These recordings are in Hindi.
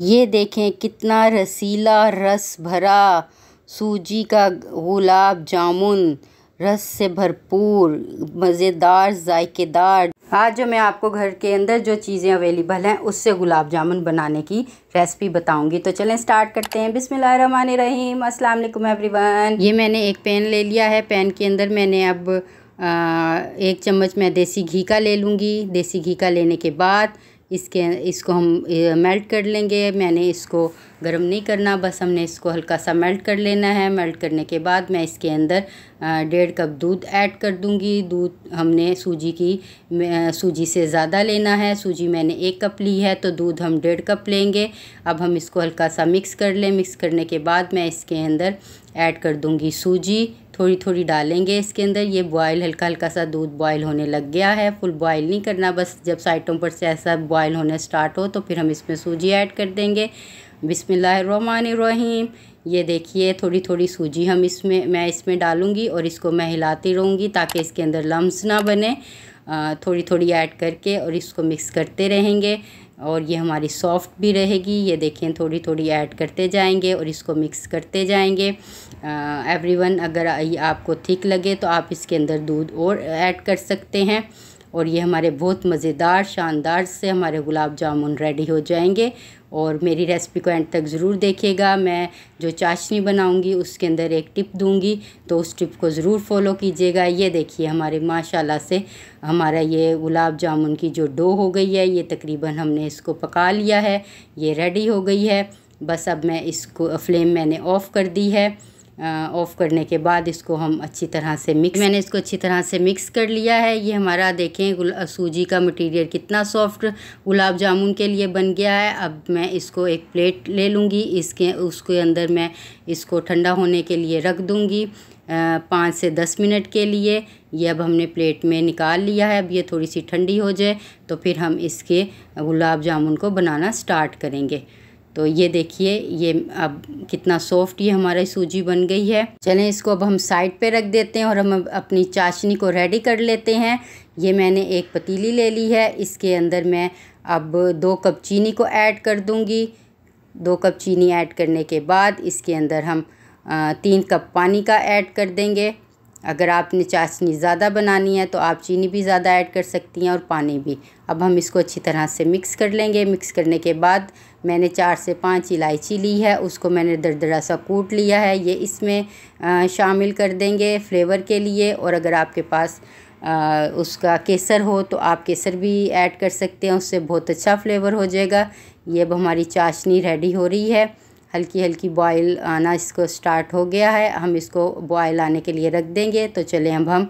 ये देखें कितना रसीला रस भरा सूजी का गुलाब जामुन, रस से भरपूर, मज़ेदार, जायकेदार। आज जो मैं आपको घर के अंदर जो चीज़ें अवेलेबल हैं उससे गुलाब जामुन बनाने की रेसिपी बताऊंगी। तो चलें स्टार्ट करते हैं। बिस्मिल्लाहिर्रहमानिर्रहीम। अस्सलाम वालेकुम एवरीवन। ये मैंने एक पैन ले लिया है। पैन के अंदर मैंने अब 1 चम्मच मैं देसी घी का ले लूँगी। देसी घी का लेने के बाद इसको हम मेल्ट कर लेंगे। मैंने इसको गरम नहीं करना, बस हमने इसको हल्का सा मेल्ट कर लेना है। मेल्ट करने के बाद मैं इसके अंदर 1.5 कप दूध ऐड कर दूंगी। दूध हमने सूजी से ज़्यादा लेना है। सूजी मैंने 1 कप ली है तो दूध हम 1.5 कप लेंगे। अब हम इसको हल्का सा मिक्स कर लें। मिक्स करने के बाद मैं इसके अंदर ऐड कर दूंगी सूजी। थोड़ी थोड़ी डालेंगे इसके अंदर। ये बॉयल हल्का हल्का सा दूध बॉयल होने लग गया है। फुल बॉयल नहीं करना, बस जब साइडों पर से ऐसा बॉयल होने स्टार्ट हो तो फिर हम इसमें सूजी ऐड कर देंगे। बिस्मिल्लाहिर्रहमानिर्रहीम। ये देखिए थोड़ी थोड़ी सूजी मैं इसमें डालूँगी और इसको मैं हिलाती रहूँगी ताकि इसके अंदर लम्स ना बने। थोड़ी थोड़ी ऐड करके और इसको मिक्स करते रहेंगे और ये हमारी सॉफ्ट भी रहेगी। ये देखें थोड़ी थोड़ी ऐड करते जाएंगे और इसको मिक्स करते जाएंगे। एवरीवन, अगर आपको थिक लगे तो आप इसके अंदर दूध और ऐड कर सकते हैं और ये हमारे बहुत मज़ेदार शानदार से हमारे गुलाब जामुन रेडी हो जाएंगे। और मेरी रेसिपी को एंड तक ज़रूर देखिएगा। मैं जो चाशनी बनाऊंगी उसके अंदर एक टिप दूंगी, तो उस टिप को ज़रूर फॉलो कीजिएगा। ये देखिए हमारे माशाल्लाह से हमारा ये गुलाब जामुन की जो डो हो गई है, ये तकरीबन हमने इसको पका लिया है, ये रेडी हो गई है। बस अब मैं इसको फ्लेम मैंने ऑफ़ कर दी है। ऑफ़ करने के बाद इसको हम अच्छी तरह से मैंने इसको अच्छी तरह से मिक्स कर लिया है। ये हमारा देखें सूजी का मटेरियल कितना सॉफ्ट गुलाब जामुन के लिए बन गया है। अब मैं इसको एक प्लेट ले लूँगी। उसके अंदर मैं इसको ठंडा होने के लिए रख दूँगी 5 से 10 मिनट के लिए। ये अब हमने प्लेट में निकाल लिया है। अब ये थोड़ी सी ठंडी हो जाए तो फिर हम इसके गुलाब जामुन को बनाना स्टार्ट करेंगे। तो ये देखिए ये अब कितना सॉफ्ट ये हमारी सूजी बन गई है। चलें इसको अब हम साइड पे रख देते हैं और हम अपनी चाशनी को रेडी कर लेते हैं। ये मैंने एक पतीली ले ली है। इसके अंदर मैं अब 2 कप चीनी को ऐड कर दूंगी। 2 कप चीनी ऐड करने के बाद इसके अंदर हम 3 कप पानी का ऐड कर देंगे। अगर आपने चाशनी ज़्यादा बनानी है तो आप चीनी भी ज़्यादा ऐड कर सकती हैं और पानी भी। अब हम इसको अच्छी तरह से मिक्स कर लेंगे। मिक्स करने के बाद मैंने 4 से 5 इलायची ली है, उसको मैंने दरदरा सा कूट लिया है। ये इसमें शामिल कर देंगे फ्लेवर के लिए। और अगर आपके पास उसका केसर हो तो आप केसर भी ऐड कर सकते हैं, उससे बहुत अच्छा फ्लेवर हो जाएगा। ये अब हमारी चाशनी रेडी हो रही है। हल्की हल्की बॉयल आना इसको स्टार्ट हो गया है। हम इसको बॉयल आने के लिए रख देंगे। तो चलें अब हम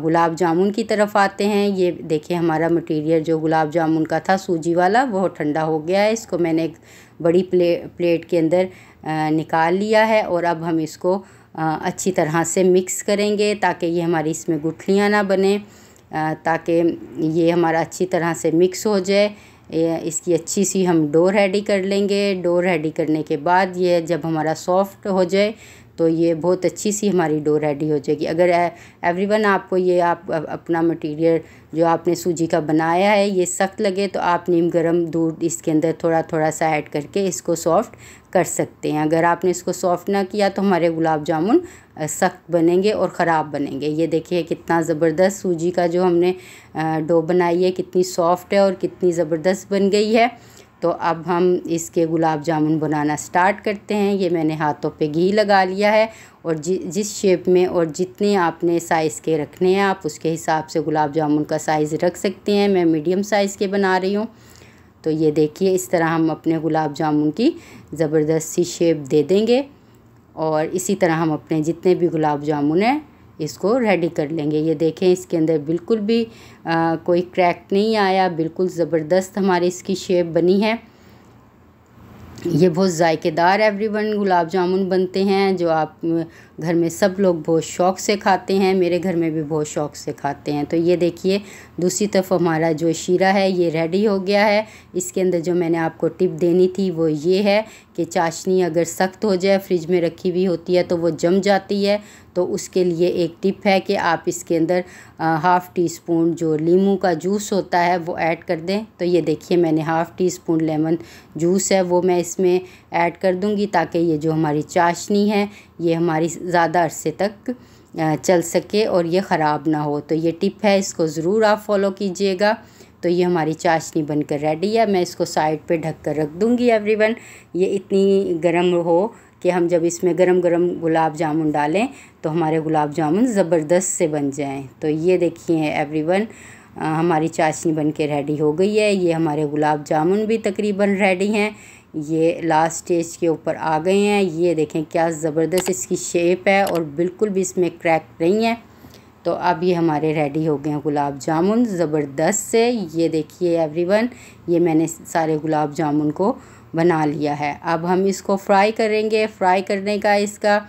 गुलाब जामुन की तरफ आते हैं। ये देखिए हमारा मटेरियल जो गुलाब जामुन का था सूजी वाला, वो ठंडा हो गया है। इसको मैंने एक बड़ी प्लेट के अंदर निकाल लिया है और अब हम इसको अच्छी तरह से मिक्स करेंगे ताकि ये हमारी इसमें गुठलियाँ ना बने, ताकि ये हमारा अच्छी तरह से मिक्स हो जाए। इसकी अच्छी सी हम डो रेडी कर लेंगे। डो रेडी करने के बाद ये जब हमारा सॉफ्ट हो जाए तो ये बहुत अच्छी सी हमारी डो रेडी हो जाएगी। अगर एवरीवन आपको ये आप अपना मटेरियल जो आपने सूजी का बनाया है ये सख्त लगे तो आप नीम गर्म दूध इसके अंदर थोड़ा थोड़ा सा ऐड करके इसको सॉफ्ट कर सकते हैं। अगर आपने इसको सॉफ्ट ना किया तो हमारे गुलाब जामुन सख्त बनेंगे और ख़राब बनेंगे। ये देखिए कितना ज़बरदस्त सूजी का जो हमने डो बनाई है कितनी सॉफ्ट है और कितनी ज़बरदस्त बन गई है। तो अब हम इसके गुलाब जामुन बनाना स्टार्ट करते हैं। ये मैंने हाथों पे घी लगा लिया है और जिस शेप में और जितने आपने साइज़ के रखने हैं आप उसके हिसाब से गुलाब जामुन का साइज़ रख सकते हैं। मैं मीडियम साइज़ के बना रही हूँ। तो ये देखिए इस तरह हम अपने गुलाब जामुन की ज़बरदस्त सी शेप दे देंगे और इसी तरह हम अपने जितने भी गुलाब जामुन हैं इसको रेडी कर लेंगे। ये देखें इसके अंदर बिल्कुल भी कोई क्रैक नहीं आया, बिल्कुल ज़बरदस्त हमारी इसकी शेप बनी है। ये बहुत जायकेदार एवरीवन गुलाब जामुन बनते हैं जो आप घर में सब लोग बहुत शौक़ से खाते हैं। मेरे घर में भी बहुत शौक़ से खाते हैं। तो ये देखिए दूसरी तरफ हमारा जो शीरा है ये रेडी हो गया है। इसके अंदर जो मैंने आपको टिप देनी थी वो ये है कि चाशनी अगर सख्त हो जाए, फ्रिज में रखी हुई होती है तो वो जम जाती है। तो उसके लिए एक टिप है कि आप इसके अंदर हाफ़ टी स्पून जो नींबू का जूस होता है वो ऐड कर दें। तो ये देखिए मैंने half tea spoon lemon juice है वो मैं इसमें ऐड कर दूंगी ताकि ये जो हमारी चाशनी है ये हमारी ज़्यादा अरसे तक चल सके और ये ख़राब ना हो। तो ये टिप है, इसको ज़रूर आप फॉलो कीजिएगा। तो ये हमारी चाशनी बनकर रेडी है। मैं इसको साइड पे ढक कर रख दूँगी एवरीवन। ये इतनी गर्म हो कि हम जब इसमें गरम गरम गुलाब जामुन डालें तो हमारे गुलाब जामुन ज़बरदस्त से बन जाएं। तो ये देखिए एवरीवन हमारी चाशनी बनके रेडी हो गई है। ये हमारे गुलाब जामुन भी तकरीबन रेडी हैं। ये लास्ट स्टेज के ऊपर आ गए हैं। ये देखें क्या ज़बरदस्त इसकी शेप है और बिल्कुल भी इसमें क्रैक नहीं है। तो अब ये हमारे रेडी हो गए हैं गुलाब जामुन ज़बरदस्त से। ये देखिए एवरीवन, ये मैंने सारे गुलाब जामुन को बना लिया है। अब हम इसको फ्राई करेंगे। फ्राई करने का इसका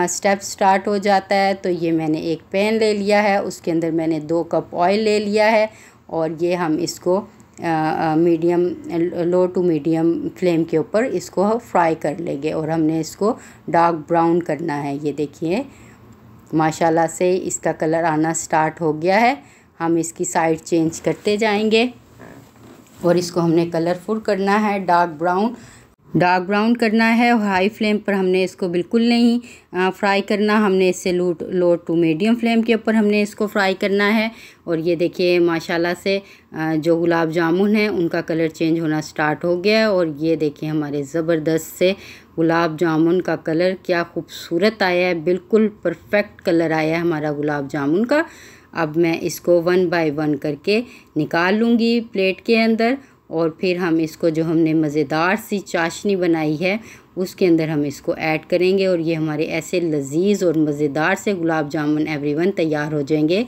स्टेप स्टार्ट हो जाता है। तो ये मैंने एक पैन ले लिया है, उसके अंदर मैंने 2 कप ऑयल ले लिया है और ये हम इसको medium low to medium flame के ऊपर इसको फ्राई कर लेंगे और हमने इसको डार्क ब्राउन करना है। ये देखिए माशाल्लाह से इसका कलर आना स्टार्ट हो गया है। हम इसकी साइड चेंज करते जाएंगे और इसको हमने कलरफुल करना है, डार्क ब्राउन करना है। और हाई फ्लेम पर हमने इसको बिल्कुल नहीं फ्राई करना, हमने इससे लो टू मीडियम फ्लेम के ऊपर हमने इसको फ्राई करना है। और ये देखिए माशाल्लाह से जो गुलाब जामुन है उनका कलर चेंज होना स्टार्ट हो गया है। और ये देखिए हमारे ज़बरदस्त से गुलाब जामुन का कलर क्या खूबसूरत आया है, बिल्कुल परफेक्ट कलर आया है हमारा गुलाब जामुन का। अब मैं इसको 1 बाय 1 करके निकाल लूँगी प्लेट के अंदर और फिर हम इसको जो हमने मज़ेदार सी चाशनी बनाई है उसके अंदर हम इसको ऐड करेंगे। और ये हमारे ऐसे लजीज और मज़ेदार से गुलाब जामुन एवरीवन तैयार हो जाएंगे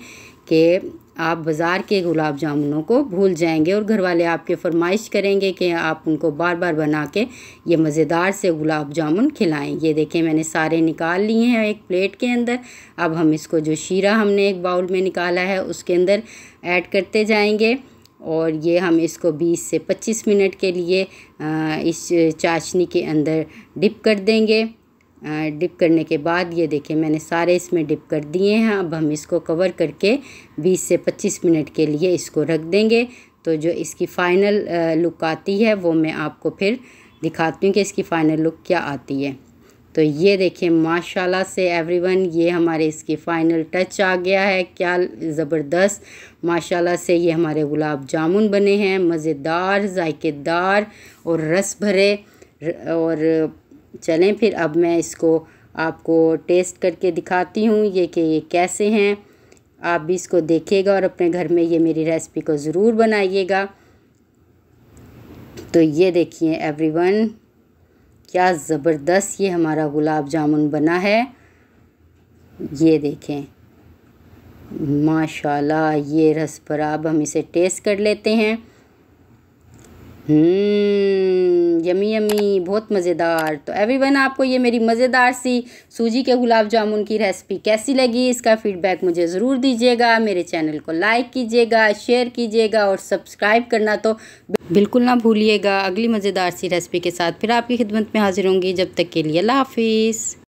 कि आप बाज़ार के गुलाब जामुनों को भूल जाएंगे और घर वाले आपके फरमाइश करेंगे कि आप उनको बार बार बना के ये मज़ेदार से गुलाब जामुन खिलाएं। ये देखें मैंने सारे निकाल लिए हैं एक प्लेट के अंदर। अब हम इसको जो शीरा हमने एक बाउल में निकाला है उसके अंदर ऐड करते जाएंगे और ये हम इसको 20 से 25 मिनट के लिए इस चाशनी के अंदर डिप कर देंगे। डिप करने के बाद ये देखें मैंने सारे इसमें डिप कर दिए हैं। अब हम इसको कवर करके 20 से 25 मिनट के लिए इसको रख देंगे। तो जो इसकी फ़ाइनल लुक आती है वो मैं आपको फिर दिखाती हूँ कि इसकी फ़ाइनल लुक क्या आती है। तो ये देखें माशाल्लाह से एवरीवन ये हमारे इसकी फ़ाइनल टच आ गया है। क्या ज़बरदस्त माशाल्लाह से ये हमारे गुलाब जामुन बने हैं, मज़ेदार, जायकेदार और रस भरे। और चलें फिर अब मैं इसको आपको टेस्ट करके दिखाती हूँ ये कि ये कैसे हैं। आप भी इसको देखिएगा और अपने घर में ये मेरी रेसिपी को ज़रूर बनाइएगा। तो ये देखिए एवरीवन क्या ज़बरदस्त ये हमारा गुलाब जामुन बना है। ये देखें माशाल्लाह ये रस भरा। अब हम इसे टेस्ट कर लेते हैं। यमी यमी, बहुत मज़ेदार। तो एवरीवन आपको ये मेरी मज़ेदार सी सूजी के गुलाब जामुन की रेसिपी कैसी लगी इसका फ़ीडबैक मुझे ज़रूर दीजिएगा। मेरे चैनल को लाइक कीजिएगा, शेयर कीजिएगा और सब्सक्राइब करना तो बिल्कुल ना भूलिएगा। अगली मज़ेदार सी रेसिपी के साथ फिर आपकी खिदमत में हाजिर होंगी। जब तक के लिए अल्लाह हाफिज़।